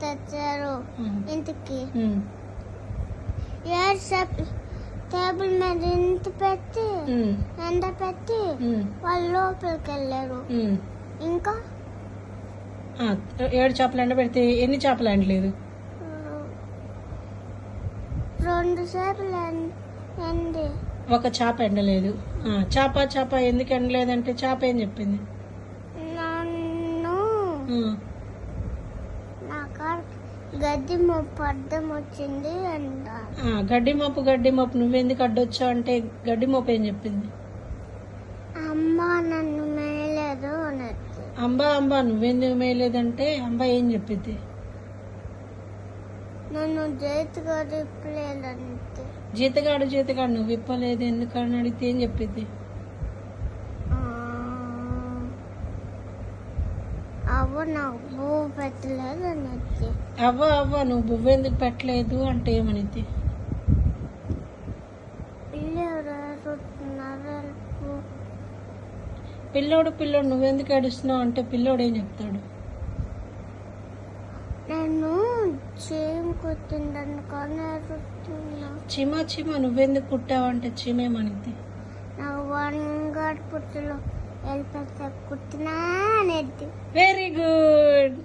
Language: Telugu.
తెచ్చారు ఇంటికి. 7 చేపలు టేబుల్ మీద ఇంటి పెట్టి ఎండ పెట్టి వాళ్ళు లోపలికి వెళ్ళారు. ఇంకా 7 చేపలు ఎండ పెడితే ఎన్ని చేపలు ఎండలేదు? 2 చేపలు ఎండి ఒక చేప ఎండలేదు. చేప ఎందుకు ఎండలేదంటే చేప ఏం చెప్పింది? నాకు గడ్డి మోపు అడ్డం వచ్చింది అంట. గడ్డి మోపు నువ్వెందుకు అడ్డొచ్చావు అంటే గడ్డి మోపు ఏం చెప్పింది? అమ్మ నన్ను మేయలేదు అన్నది. అంబా నువ్వెందుకు మేయలేదంటే అంబ ఏం చెప్పింది? నన్ను జీతగాడు ఇప్పలేదంటే. జీతగాడు నువ్వు ఇప్పలేదు ఎందుకని అడిగితే ఏం చెప్పింది? అవ్వ నాకు పువ్వు పెట్టలేదు అన్నది. అవ్వ నువ్వు బువ్వెందుకు పెట్టలేదు అంటే ఏమనిద్ది? పిల్లోడు నువ్వెందుకు ఏడుస్తున్నావు అంటే పిల్లోడు ఏం చెప్తాడు? నేను చీమ కుట్టిందని కానీ ఏడుస్తున్నా. చీమ నువ్వెందుకు కుట్టావు అంటే చీమేమనిద్ది? నాకు వంగడి పుట్టులో వెళ్ళిపోతే కుట్టినా అనేది. Very good.